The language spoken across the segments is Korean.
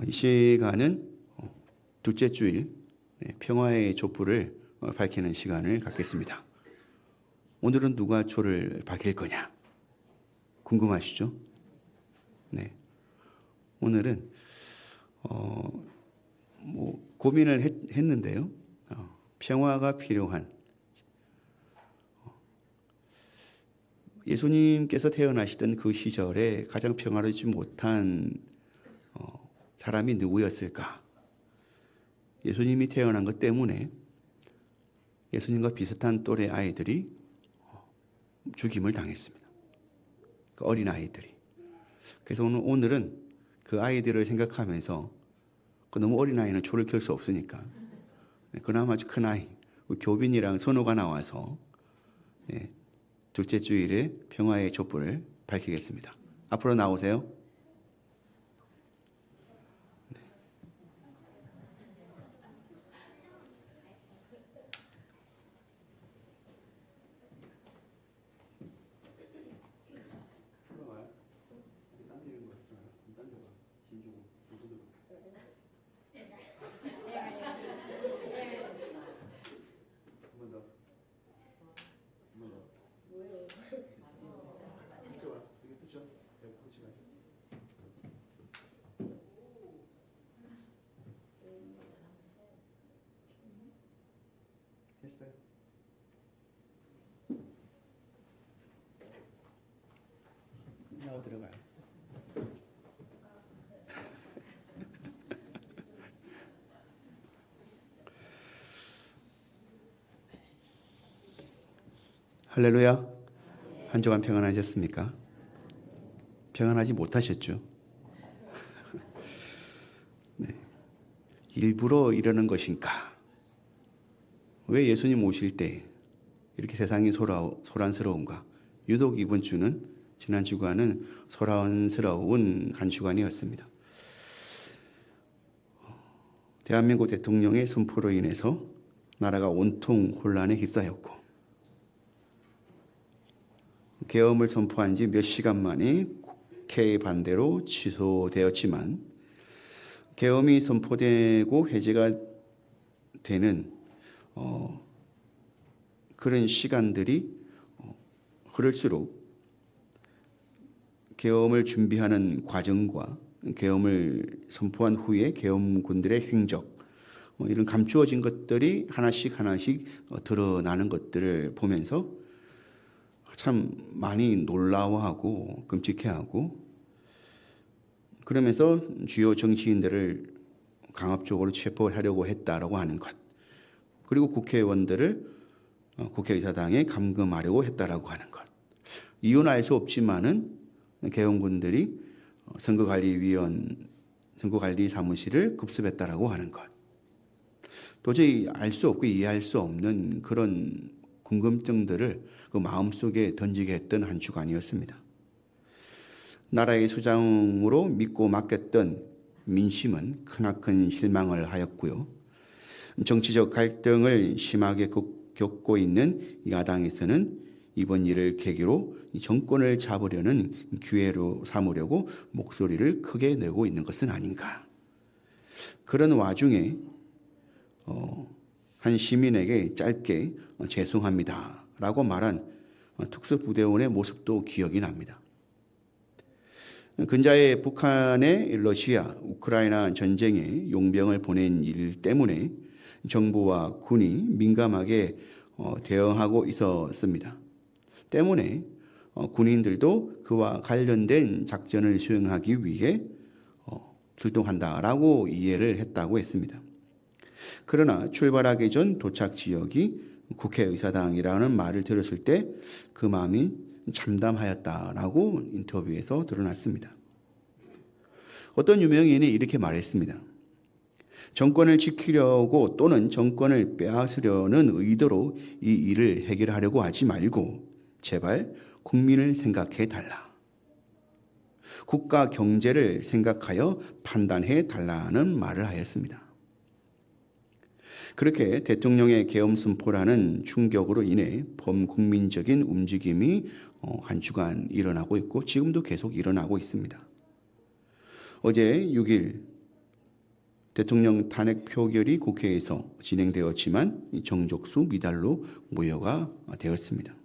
이 시간은 둘째 주일 평화의 촛불을 밝히는 시간을 갖겠습니다. 오늘은 누가 초를 밝힐 거냐 궁금하시죠? 네. 오늘은 고민을 했는데요. 평화가 필요한 예수님께서 태어나시던 그 시절에 가장 평화롭지 못한 사람이 누구였을까? 예수님이 태어난 것 때문에 예수님과 비슷한 또래 아이들이 죽임을 당했습니다. 그 어린 아이들이. 그래서 오늘은 그 아이들을 생각하면서 너무 어린 아이는 초를 켤 수 없으니까 그나마 아주 큰 아이 교빈이랑 선호가 나와서 둘째 주일에 평화의 촛불을 밝히겠습니다. 앞으로 나오세요. 됐어요. 나와 들어가요. 할렐루야. 한 주간 평안하셨습니까? 평안하지 못하셨죠? 네. 일부러 이러는 것인가? 왜 예수님 오실 때 이렇게 세상이 소란스러운가? 유독 이번 주는 지난 주간은 소란스러운 한 주간이었습니다. 대한민국 대통령의 선포로 인해서 나라가 온통 혼란에 휩싸였고 계엄을 선포한 지 몇 시간 만에 국회의 반대로 취소되었지만 계엄이 선포되고 해제가 되는 그런 시간들이 흐를수록 계엄을 준비하는 과정과 계엄을 선포한 후에 계엄군들의 행적 이런 감추어진 것들이 하나씩 드러나는 것들을 보면서 참 많이 놀라워하고 끔찍해하고 그러면서 주요 정치인들을 강압적으로 체포하려고 했다라고 하는 것 그리고 국회의원들을 국회의사당에 감금하려고 했다라고 하는 것 이유는 알 수 없지만은 계엄군들이 선거관리 사무실을 급습했다라고 하는 것 도저히 알 수 없고 이해할 수 없는 그런 궁금증들을 그 마음속에 던지게 했던 한 주간이었습니다. 나라의 수장으로 믿고 맡겼던 민심은 크나큰 실망을 하였고요. 정치적 갈등을 심하게 겪고 있는 야당에서는 이번 일을 계기로 정권을 잡으려는 기회로 삼으려고 목소리를 크게 내고 있는 것은 아닌가. 그런 와중에 한 시민에게 짧게 죄송합니다 라고 말한 특수부대원의 모습도 기억이 납니다. 근자에 북한의 러시아, 우크라이나 전쟁에 용병을 보낸 일 때문에 정부와 군이 민감하게 대응하고 있었습니다. 때문에 군인들도 그와 관련된 작전을 수행하기 위해 출동한다라고 이해를 했다고 했습니다. 그러나 출발하기 전 도착 지역이 국회의사당이라는 말을 들었을 때 그 마음이 참담하였다라고 인터뷰에서 드러났습니다. 어떤 유명인이 이렇게 말했습니다. 정권을 지키려고 또는 정권을 빼앗으려는 의도로 이 일을 해결하려고 하지 말고 제발 국민을 생각해 달라. 국가 경제를 생각하여 판단해 달라는 말을 하였습니다. 그렇게 대통령의 계엄 선포라는 충격으로 인해 범국민적인 움직임이 한 주간 일어나고 있고 지금도 계속 일어나고 있습니다. 어제 6일 대통령 탄핵 표결이 국회에서 진행되었지만 정족수 미달로 무효가 되었습니다.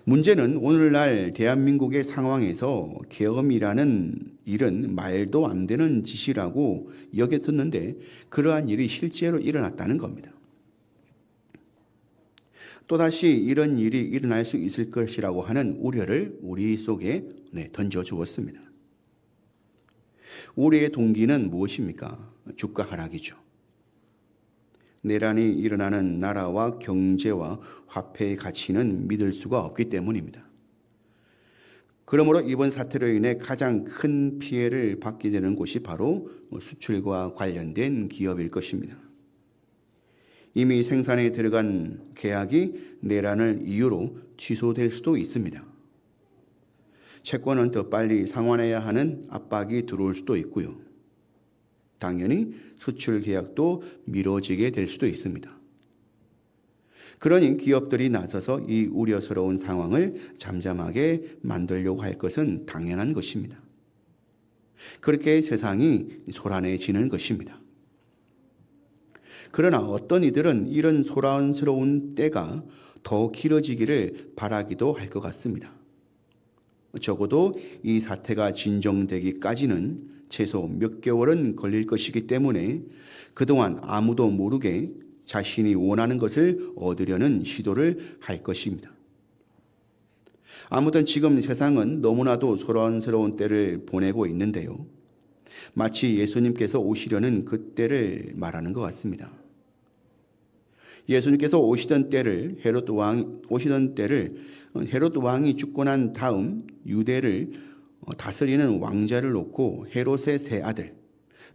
문제는 오늘날 대한민국의 상황에서 계엄이라는 일은 말도 안 되는 짓이라고 여겼었는데 그러한 일이 실제로 일어났다는 겁니다. 또다시 이런 일이 일어날 수 있을 것이라고 하는 우려를 우리 속에 던져주었습니다. 우리의 동기는 무엇입니까? 주가 하락이죠. 내란이 일어나는 나라와 경제와 화폐의 가치는 믿을 수가 없기 때문입니다. 그러므로 이번 사태로 인해 가장 큰 피해를 받게 되는 곳이 바로 수출과 관련된 기업일 것입니다. 이미 생산에 들어간 계약이 내란을 이유로 취소될 수도 있습니다. 채권은 더 빨리 상환해야 하는 압박이 들어올 수도 있고요. 당연히 수출 계약도 미뤄지게 될 수도 있습니다. 그러니 기업들이 나서서 이 우려스러운 상황을 잠잠하게 만들려고 할 것은 당연한 것입니다. 그렇게 세상이 소란해지는 것입니다. 그러나 어떤 이들은 이런 소란스러운 때가 더 길어지기를 바라기도 할 것 같습니다. 적어도 이 사태가 진정되기까지는 최소 몇 개월은 걸릴 것이기 때문에 그동안 아무도 모르게 자신이 원하는 것을 얻으려는 시도를 할 것입니다. 아무튼 지금 세상은 너무나도 소란스러운 때를 보내고 있는데요. 마치 예수님께서 오시려는 그 때를 말하는 것 같습니다. 예수님께서 오시던 때를 헤롯 왕이 죽고 난 다음 유대를 다스리는 왕자를 놓고 헤롯의 세 아들,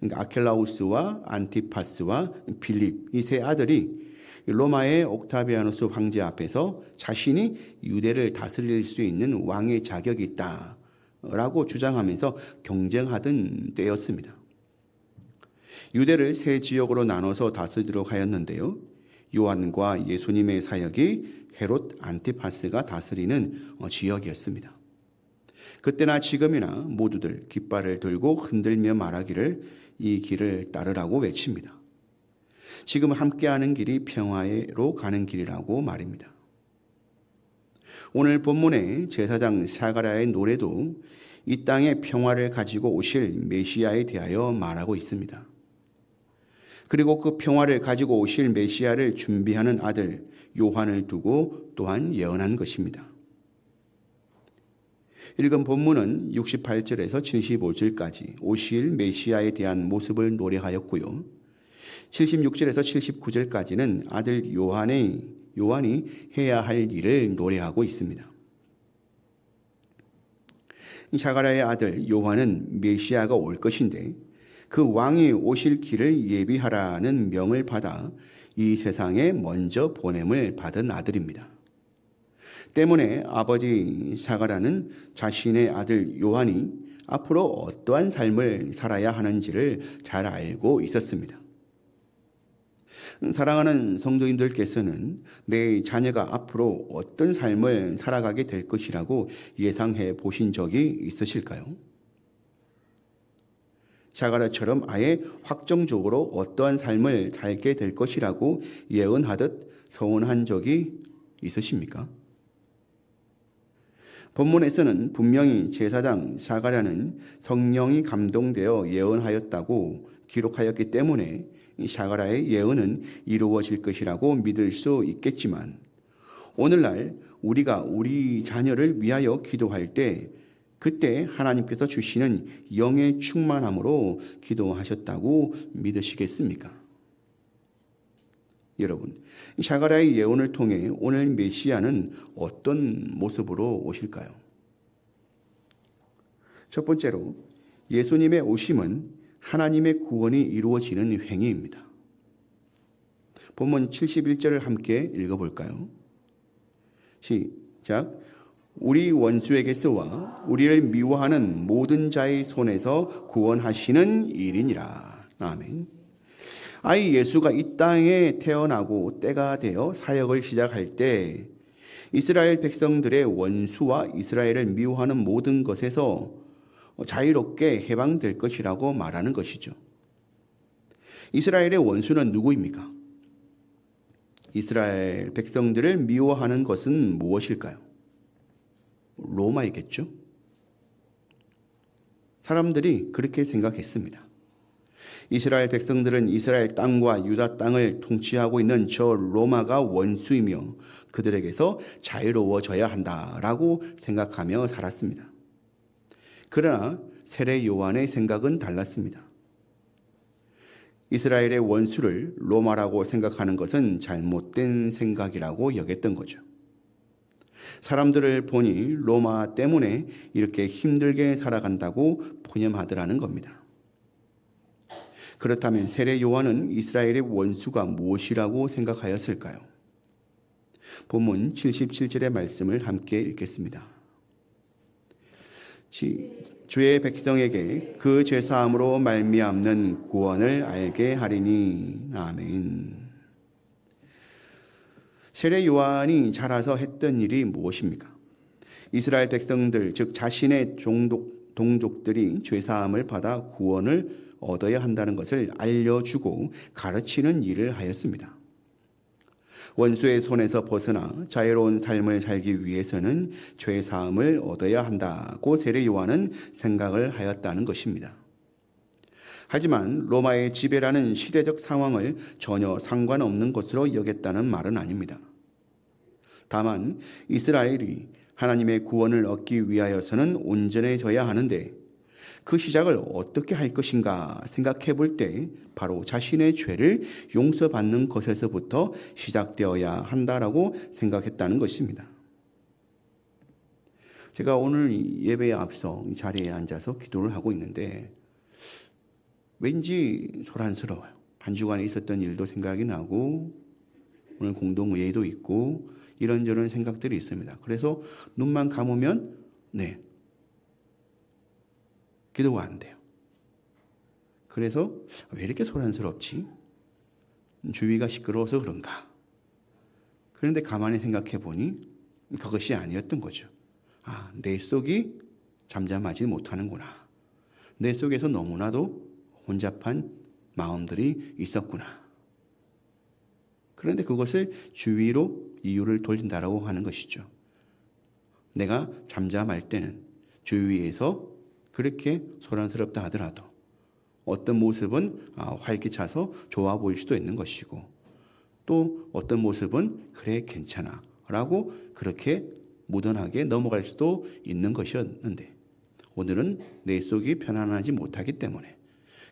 그러니까 아켈라우스와 안티파스와 빌립 이 세 아들이 로마의 옥타비아누스 황제 앞에서 자신이 유대를 다스릴 수 있는 왕의 자격이 있다라고 주장하면서 경쟁하던 때였습니다. 유대를 세 지역으로 나눠서 다스리도록 하였는데요. 요한과 예수님의 사역이 헤롯 안티파스가 다스리는 지역이었습니다. 그때나 지금이나 모두들 깃발을 들고 흔들며 말하기를 이 길을 따르라고 외칩니다. 지금 함께하는 길이 평화로 가는 길이라고 말입니다. 오늘 본문의 제사장 사가랴의 노래도 이 땅에 평화를 가지고 오실 메시아에 대하여 말하고 있습니다. 그리고 그 평화를 가지고 오실 메시아를 준비하는 아들 요한을 두고 또한 예언한 것입니다. 읽은 본문은 68절에서 75절까지 오실 메시아에 대한 모습을 노래하였고요. 76절에서 79절까지는 아들 요한이 해야 할 일을 노래하고 있습니다. 사가랴의 아들 요한은 메시아가 올 것인데 그 왕이 오실 길을 예비하라는 명을 받아 이 세상에 먼저 보냄을 받은 아들입니다. 때문에 아버지 사가랴는 자신의 아들 요한이 앞으로 어떠한 삶을 살아야 하는지를 잘 알고 있었습니다. 사랑하는 성도님들께서는 내 자녀가 앞으로 어떤 삶을 살아가게 될 것이라고 예상해 보신 적이 있으실까요? 사가랴처럼 아예 확정적으로 어떠한 삶을 살게 될 것이라고 예언하듯 서원한 적이 있으십니까? 본문에서는 분명히 제사장 사가랴는 성령이 감동되어 예언하였다고 기록하였기 때문에 사가랴의 예언은 이루어질 것이라고 믿을 수 있겠지만 오늘날 우리가 우리 자녀를 위하여 기도할 때 그때 하나님께서 주시는 영의 충만함으로 기도하셨다고 믿으시겠습니까? 여러분, 사가랴의 예언을 통해 오늘 메시아는 어떤 모습으로 오실까요? 첫 번째로 예수님의 오심은 하나님의 구원이 이루어지는 행위입니다. 본문 71절을 함께 읽어볼까요? 시작. 우리 원수에게서와 우리를 미워하는 모든 자의 손에서 구원하시는 일이니라. 아멘. 아이 예수가 이 땅에 태어나고 때가 되어 사역을 시작할 때 이스라엘 백성들의 원수와 이스라엘을 미워하는 모든 것에서 자유롭게 해방될 것이라고 말하는 것이죠. 이스라엘의 원수는 누구입니까? 이스라엘 백성들을 미워하는 것은 무엇일까요? 로마이겠죠? 사람들이 그렇게 생각했습니다. 이스라엘 백성들은 이스라엘 땅과 유다 땅을 통치하고 있는 저 로마가 원수이며 그들에게서 자유로워져야 한다라고 생각하며 살았습니다. 그러나 세례 요한의 생각은 달랐습니다. 이스라엘의 원수를 로마라고 생각하는 것은 잘못된 생각이라고 여겼던 거죠. 사람들을 보니 로마 때문에 이렇게 힘들게 살아간다고 포념하더라는 겁니다. 그렇다면 세례 요한은 이스라엘의 원수가 무엇이라고 생각하였을까요? 본문 77절의 말씀을 함께 읽겠습니다. 주의 백성에게 그 죄사함으로 말미암는 구원을 알게 하리니. 아멘. 세례 요한이 자라서 했던 일이 무엇입니까? 이스라엘 백성들, 즉 자신의 동족들이 죄사함을 받아 구원을 얻어야 한다는 것을 알려주고 가르치는 일을 하였습니다. 원수의 손에서 벗어나 자유로운 삶을 살기 위해서는 죄 사함을 얻어야 한다고 세례 요한은 생각을 하였다는 것입니다. 하지만 로마의 지배라는 시대적 상황을 전혀 상관없는 것으로 여겼다는 말은 아닙니다. 다만 이스라엘이 하나님의 구원을 얻기 위하여서는 온전해져야 하는데 그 시작을 어떻게 할 것인가 생각해 볼 때 바로 자신의 죄를 용서받는 것에서부터 시작되어야 한다라고 생각했다는 것입니다. 제가 오늘 예배에 앞서 이 자리에 앉아서 기도를 하고 있는데 왠지 소란스러워요. 한 주간에 있었던 일도 생각이 나고 오늘 공동회의도 있고 이런저런 생각들이 있습니다. 그래서 눈만 감으면 기도가 안 돼요. 그래서 왜 이렇게 소란스럽지? 주위가 시끄러워서 그런가? 그런데 가만히 생각해 보니 그것이 아니었던 거죠. 내 속이 잠잠하지 못하는구나. 내 속에서 너무나도 혼잡한 마음들이 있었구나. 그런데 그것을 주위로 이유를 돌린다라고 하는 것이죠. 내가 잠잠할 때는 주위에서 그렇게 소란스럽다 하더라도 어떤 모습은 활기차서 좋아 보일 수도 있는 것이고 또 어떤 모습은 그래 괜찮아 라고 그렇게 무던하게 넘어갈 수도 있는 것이었는데 오늘은 내 속이 편안하지 못하기 때문에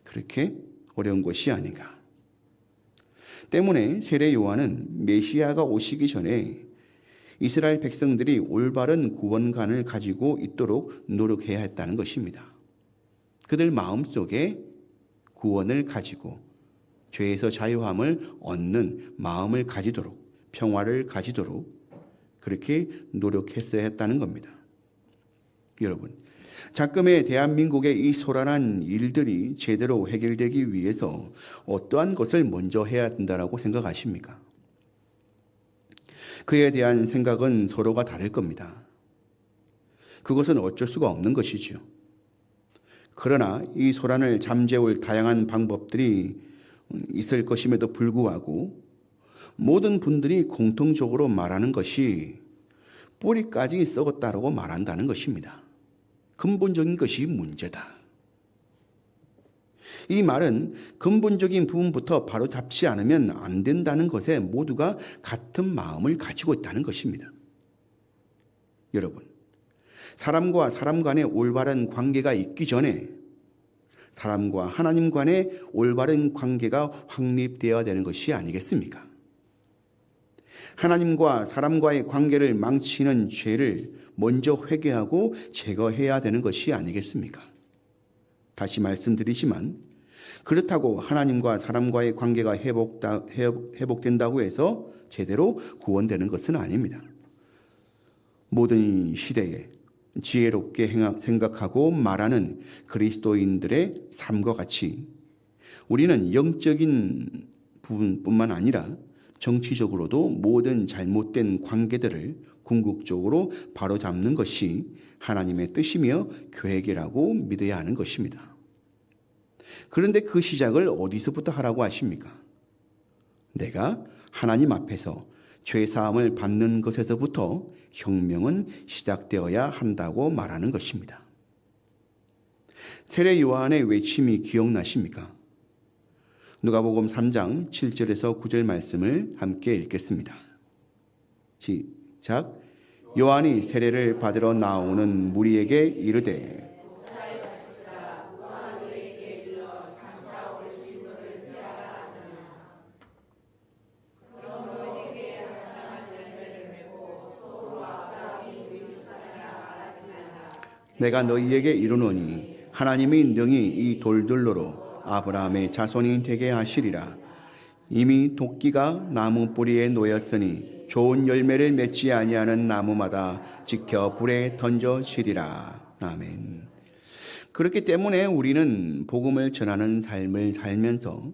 그렇게 어려운 것이 아닌가. 때문에 세례 요한은 메시아가 오시기 전에 이스라엘 백성들이 올바른 구원관을 가지고 있도록 노력해야 했다는 것입니다. 그들 마음속에 구원을 가지고 죄에서 자유함을 얻는 마음을 가지도록 평화를 가지도록 그렇게 노력했어야 했다는 겁니다. 여러분, 작금의 대한민국의 이 소란한 일들이 제대로 해결되기 위해서 어떠한 것을 먼저 해야 된다고 생각하십니까? 그에 대한 생각은 서로가 다를 겁니다. 그것은 어쩔 수가 없는 것이죠. 그러나 이 소란을 잠재울 다양한 방법들이 있을 것임에도 불구하고 모든 분들이 공통적으로 말하는 것이 뿌리까지 썩었다라고 말한다는 것입니다. 근본적인 것이 문제다. 이 말은 근본적인 부분부터 바로 잡지 않으면 안 된다는 것에 모두가 같은 마음을 가지고 있다는 것입니다. 여러분, 사람과 사람 간의 올바른 관계가 있기 전에 사람과 하나님 간의 올바른 관계가 확립되어야 되는 것이 아니겠습니까? 하나님과 사람과의 관계를 망치는 죄를 먼저 회개하고 제거해야 되는 것이 아니겠습니까? 다시 말씀드리지만 그렇다고 하나님과 사람과의 관계가 회복된다고 해서 제대로 구원되는 것은 아닙니다. 모든 시대에 지혜롭게 생각하고 말하는 그리스도인들의 삶과 같이 우리는 영적인 부분뿐만 아니라 정치적으로도 모든 잘못된 관계들을 궁극적으로 바로잡는 것이 하나님의 뜻이며 계획이라고 믿어야 하는 것입니다. 그런데 그 시작을 어디서부터 하라고 하십니까? 내가 하나님 앞에서 죄사함을 받는 것에서부터 혁명은 시작되어야 한다고 말하는 것입니다. 세례 요한의 외침이 기억나십니까? 누가복음 3장 7절에서 9절 말씀을 함께 읽겠습니다. 시작. 요한이 세례를 받으러 나오는 무리에게 이르되 내가 너희에게 이르노니 하나님이 능히 이 돌들로로 아브라함의 자손이 되게 하시리라. 이미 도끼가 나무 뿌리에 놓였으니 좋은 열매를 맺지 아니하는 나무마다 지켜 불에 던져지리라. 아멘. 그렇기 때문에 우리는 복음을 전하는 삶을 살면서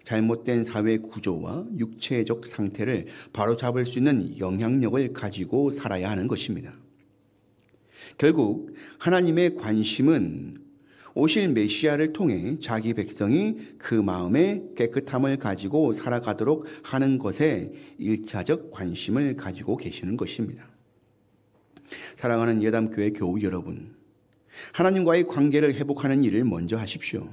잘못된 사회 구조와 육체적 상태를 바로잡을 수 있는 영향력을 가지고 살아야 하는 것입니다. 결국 하나님의 관심은 오실 메시아를 통해 자기 백성이 그 마음의 깨끗함을 가지고 살아가도록 하는 것에 1차적 관심을 가지고 계시는 것입니다. 사랑하는 예담교회 교우 여러분, 하나님과의 관계를 회복하는 일을 먼저 하십시오.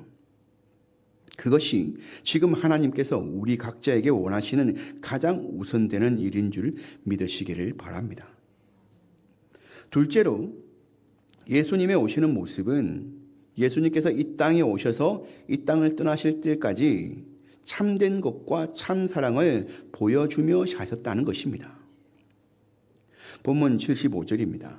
그것이 지금 하나님께서 우리 각자에게 원하시는 가장 우선되는 일인 줄 믿으시기를 바랍니다. 둘째로, 예수님의 오시는 모습은 예수님께서 이 땅에 오셔서 이 땅을 떠나실 때까지 참된 것과 참 사랑을 보여주며 사셨다는 것입니다. 본문 75절입니다.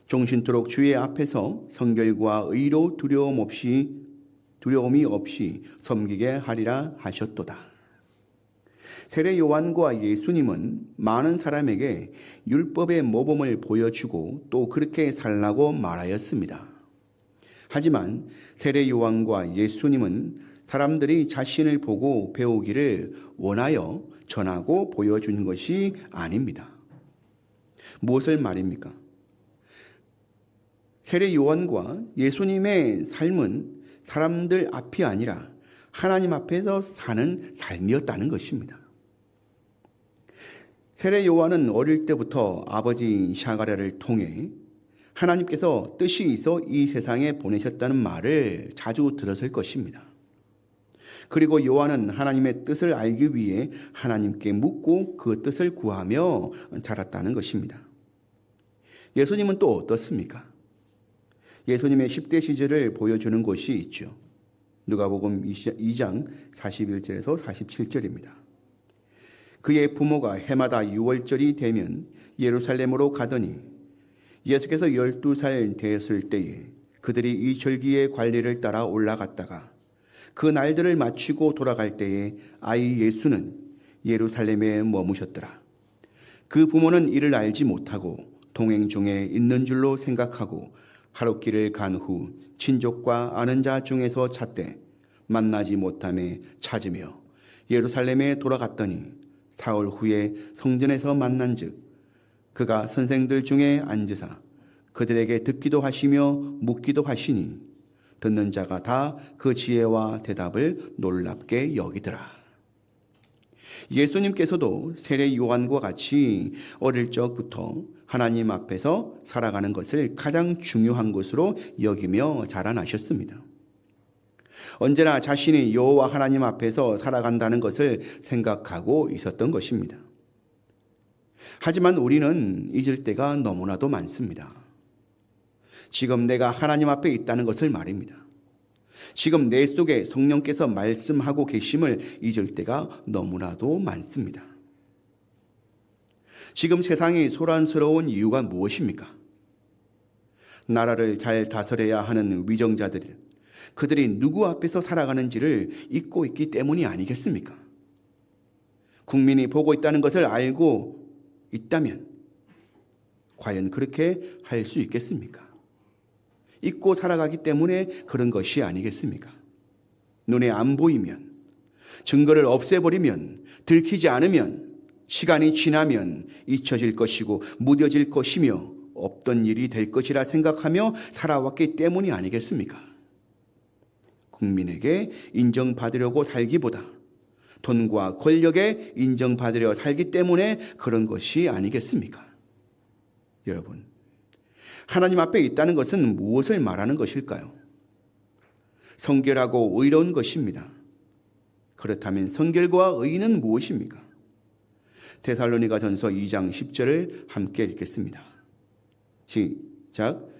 종신토록 주의 앞에서 성결과 의로 두려움이 없이 섬기게 하리라 하셨도다. 세례 요한과 예수님은 많은 사람에게 율법의 모범을 보여주고 또 그렇게 살라고 말하였습니다. 하지만 세례 요한과 예수님은 사람들이 자신을 보고 배우기를 원하여 전하고 보여주는 것이 아닙니다. 무엇을 말입니까? 세례 요한과 예수님의 삶은 사람들 앞이 아니라 하나님 앞에서 사는 삶이었다는 것입니다. 세례 요한은 어릴 때부터 아버지 샤가랴를 통해 하나님께서 뜻이 있어 이 세상에 보내셨다는 말을 자주 들었을 것입니다. 그리고 요한은 하나님의 뜻을 알기 위해 하나님께 묻고 그 뜻을 구하며 자랐다는 것입니다. 예수님은 또 어떻습니까? 예수님의 10대 시절을 보여주는 것이 있죠. 누가복음 2장 41절에서 47절입니다. 그의 부모가 해마다 6월절이 되면 예루살렘으로 가더니 예수께서 12살 되었을 때에 그들이 이 절기의 관리를 따라 올라갔다가 그 날들을 마치고 돌아갈 때에 아이 예수는 예루살렘에 머무셨더라. 그 부모는 이를 알지 못하고 동행 중에 있는 줄로 생각하고 하룻길을 간 후 친족과 아는 자 중에서 찾되 만나지 못함에 찾으며 예루살렘에 돌아갔더니 사흘 후에 성전에서 만난즉 그가 선생들 중에 앉으사 그들에게 듣기도 하시며 묻기도 하시니 듣는 자가 다 그 지혜와 대답을 놀랍게 여기더라. 예수님께서도 세례 요한과 같이 어릴 적부터 하나님 앞에서 살아가는 것을 가장 중요한 것으로 여기며 자라나셨습니다. 언제나 자신이 여호와 하나님 앞에서 살아간다는 것을 생각하고 있었던 것입니다. 하지만 우리는 잊을 때가 너무나도 많습니다. 지금 내가 하나님 앞에 있다는 것을 말입니다. 지금 내 속에 성령께서 말씀하고 계심을 잊을 때가 너무나도 많습니다. 지금 세상이 소란스러운 이유가 무엇입니까? 나라를 잘 다스려야 하는 위정자들, 그들이 누구 앞에서 살아가는지를 잊고 있기 때문이 아니겠습니까? 국민이 보고 있다는 것을 알고 있다면 과연 그렇게 할 수 있겠습니까? 잊고 살아가기 때문에 그런 것이 아니겠습니까? 눈에 안 보이면, 증거를 없애버리면, 들키지 않으면, 시간이 지나면 잊혀질 것이고 무뎌질 것이며 없던 일이 될 것이라 생각하며 살아왔기 때문이 아니겠습니까? 국민에게 인정받으려고 살기보다 돈과 권력에 인정받으려 살기 때문에 그런 것이 아니겠습니까? 여러분, 하나님 앞에 있다는 것은 무엇을 말하는 것일까요? 성결하고 의로운 것입니다. 그렇다면 성결과 의는 무엇입니까? 데살로니가전서 2장 10절을 함께 읽겠습니다. 시작.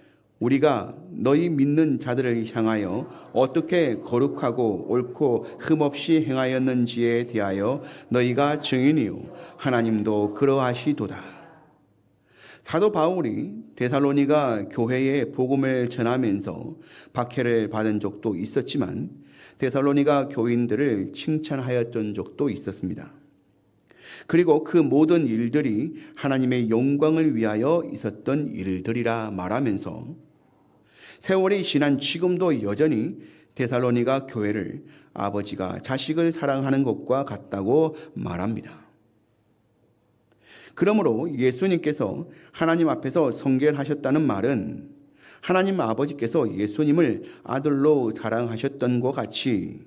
우리가 너희 믿는 자들을 향하여 어떻게 거룩하고 옳고 흠없이 행하였는지에 대하여 너희가 증인이요 하나님도 그러하시도다. 사도 바울이 데살로니가 교회에 복음을 전하면서 박해를 받은 적도 있었지만 데살로니가 교인들을 칭찬하였던 적도 있었습니다. 그리고 그 모든 일들이 하나님의 영광을 위하여 있었던 일들이라 말하면서 세월이 지난 지금도 여전히 데살로니가 교회를 아버지가 자식을 사랑하는 것과 같다고 말합니다. 그러므로 예수님께서 하나님 앞에서 성결하셨다는 말은 하나님 아버지께서 예수님을 아들로 사랑하셨던 것 같이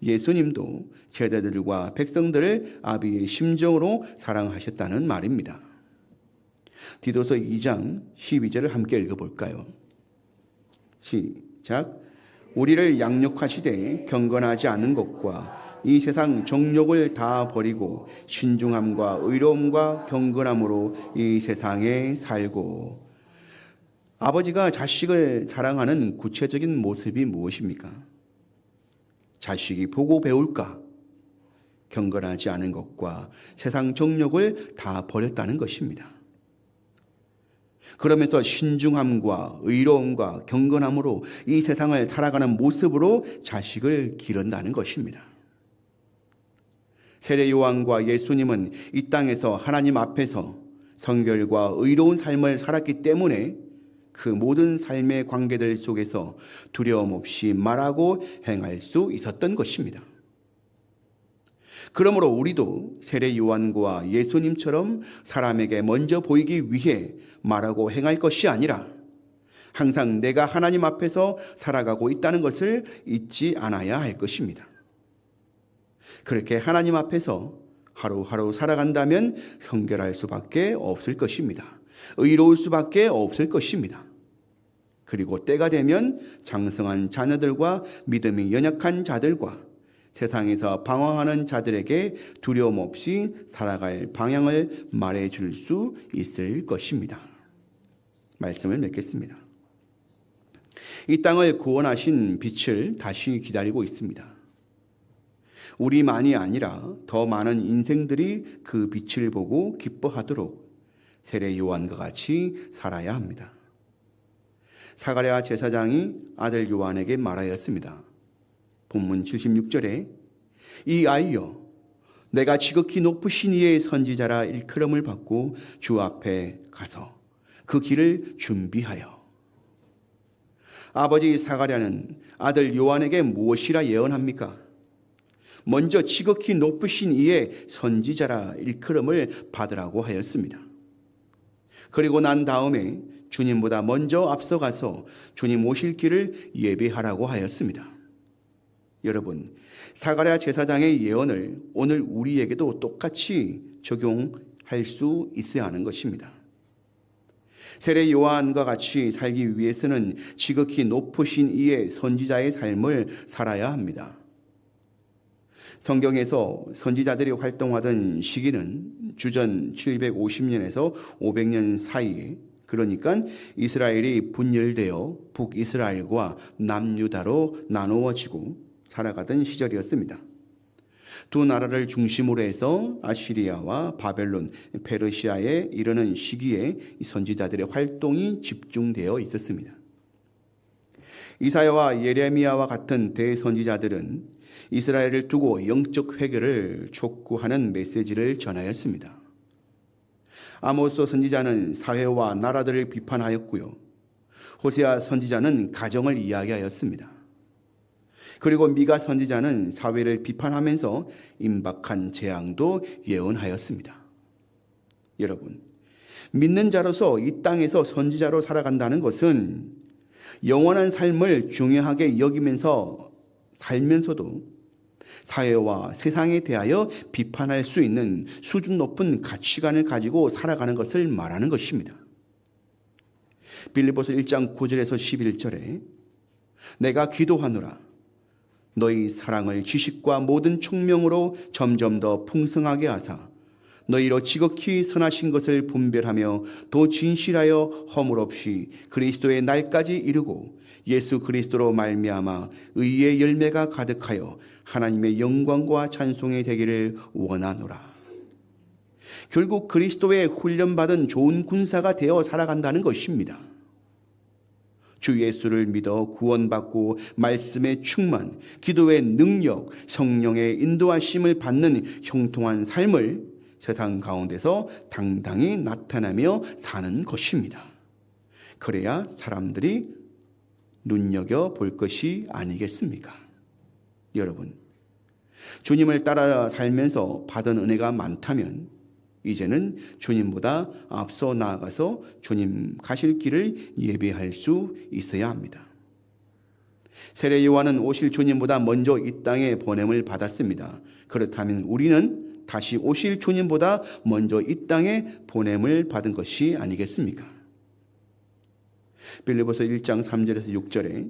예수님도 제자들과 백성들을 아비의 심정으로 사랑하셨다는 말입니다. 디도서 2장 12절을 함께 읽어볼까요? 시작. 우리를 양육하시되 경건하지 않은 것과 이 세상 정욕을 다 버리고 신중함과 의로움과 경건함으로 이 세상에 살고. 아버지가 자식을 사랑하는 구체적인 모습이 무엇입니까? 자식이 보고 배울까? 경건하지 않은 것과 세상 정욕을 다 버렸다는 것입니다. 그러면서 신중함과 의로움과 경건함으로 이 세상을 살아가는 모습으로 자식을 기른다는 것입니다. 세례 요한과 예수님은 이 땅에서 하나님 앞에서 성결과 의로운 삶을 살았기 때문에 그 모든 삶의 관계들 속에서 두려움 없이 말하고 행할 수 있었던 것입니다. 그러므로 우리도 세례 요한과 예수님처럼 사람에게 먼저 보이기 위해 말하고 행할 것이 아니라 항상 내가 하나님 앞에서 살아가고 있다는 것을 잊지 않아야 할 것입니다. 그렇게 하나님 앞에서 하루하루 살아간다면 성결할 수밖에 없을 것입니다. 의로울 수밖에 없을 것입니다. 그리고 때가 되면 장성한 자녀들과 믿음이 연약한 자들과 세상에서 방황하는 자들에게 두려움 없이 살아갈 방향을 말해줄 수 있을 것입니다. 말씀을 맺겠습니다. 이 땅을 구원하신 빛을 다시 기다리고 있습니다. 우리만이 아니라 더 많은 인생들이 그 빛을 보고 기뻐하도록 세례 요한과 같이 살아야 합니다. 사가랴 제사장이 아들 요한에게 말하였습니다. 본문 76절에 이 아이여 내가 지극히 높으신 이의 선지자라 일컬음을 받고 주 앞에 가서 그 길을 준비하여. 아버지 사가랴는 아들 요한에게 무엇이라 예언합니까? 먼저 지극히 높으신 이의 선지자라 일컬음을 받으라고 하였습니다. 그리고 난 다음에 주님보다 먼저 앞서가서 주님 오실 길을 예배하라고 하였습니다. 여러분, 사가랴 제사장의 예언을 오늘 우리에게도 똑같이 적용할 수 있어야 하는 것입니다. 세례 요한과 같이 살기 위해서는 지극히 높으신 이의 선지자의 삶을 살아야 합니다. 성경에서 선지자들이 활동하던 시기는 주전 750년에서 500년 사이에, 그러니까 이스라엘이 분열되어 북이스라엘과 남유다로 나누어지고 살아가던 시절이었습니다. 두 나라를 중심으로 해서 아시리아와 바벨론, 페르시아에 이르는 시기에 선지자들의 활동이 집중되어 있었습니다. 이사야와 예레미야와 같은 대선지자들은 이스라엘을 두고 영적 회개를 촉구하는 메시지를 전하였습니다. 아모스 선지자는 사회와 나라들을 비판하였고요. 호세아 선지자는 가정을 이야기하였습니다. 그리고 미가 선지자는 사회를 비판하면서 임박한 재앙도 예언하였습니다. 여러분, 믿는 자로서 이 땅에서 선지자로 살아간다는 것은 영원한 삶을 중요하게 여기면서 살면서도 사회와 세상에 대하여 비판할 수 있는 수준 높은 가치관을 가지고 살아가는 것을 말하는 것입니다. 빌립보서 1장 9절에서 11절에 내가 기도하노라 너희 사랑을 지식과 모든 총명으로 점점 더 풍성하게 하사 너희로 지극히 선하신 것을 분별하며 더 진실하여 허물 없이 그리스도의 날까지 이르고 예수 그리스도로 말미암아 의의 열매가 가득하여 하나님의 영광과 찬송이 되기를 원하노라. 결국 그리스도의 훈련받은 좋은 군사가 되어 살아간다는 것입니다. 주 예수를 믿어 구원받고 말씀의 충만, 기도의 능력, 성령의 인도하심을 받는 형통한 삶을 세상 가운데서 당당히 나타내며 사는 것입니다. 그래야 사람들이 눈여겨볼 것이 아니겠습니까? 여러분, 주님을 따라 살면서 받은 은혜가 많다면 이제는 주님보다 앞서 나아가서 주님 가실 길을 예비할 수 있어야 합니다. 세례 요한은 오실 주님보다 먼저 이 땅에 보냄을 받았습니다. 그렇다면 우리는 다시 오실 주님보다 먼저 이 땅에 보냄을 받은 것이 아니겠습니까? 빌립보서 1장 3절에서 6절에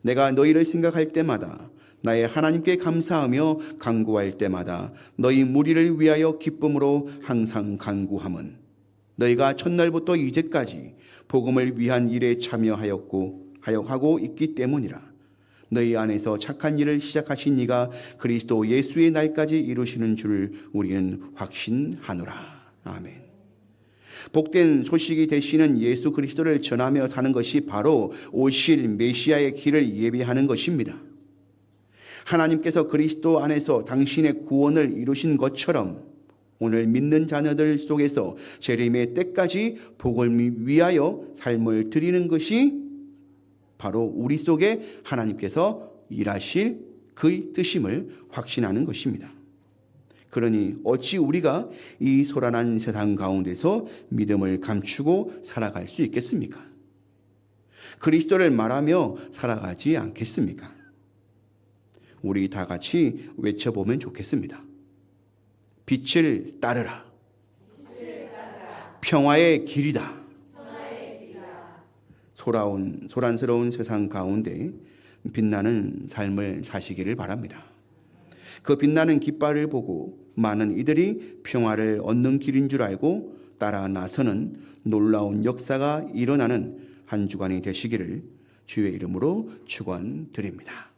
내가 너희를 생각할 때마다 나의 하나님께 감사하며 간구할 때마다 너희 무리를 위하여 기쁨으로 항상 간구함은 너희가 첫날부터 이제까지 복음을 위한 일에 참여하고 있기 때문이라. 너희 안에서 착한 일을 시작하신 이가 그리스도 예수의 날까지 이루시는 줄 우리는 확신하노라. 아멘. 복된 소식이 되시는 예수 그리스도를 전하며 사는 것이 바로 오실 메시아의 길을 예비하는 것입니다. 하나님께서 그리스도 안에서 당신의 구원을 이루신 것처럼 오늘 믿는 자녀들 속에서 재림의 때까지 복을 위하여 삶을 드리는 것이 바로 우리 속에 하나님께서 일하실 그의 뜻임을 확신하는 것입니다. 그러니 어찌 우리가 이 소란한 세상 가운데서 믿음을 감추고 살아갈 수 있겠습니까? 그리스도를 말하며 살아가지 않겠습니까? 우리 다 같이 외쳐보면 좋겠습니다. 빛을 따르라. 평화의 길이다. 소란스러운 세상 가운데 빛나는 삶을 사시기를 바랍니다. 그 빛나는 깃발을 보고 많은 이들이 평화를 얻는 길인 줄 알고 따라 나서는 놀라운 역사가 일어나는 한 주간이 되시기를 주의 이름으로 축원드립니다.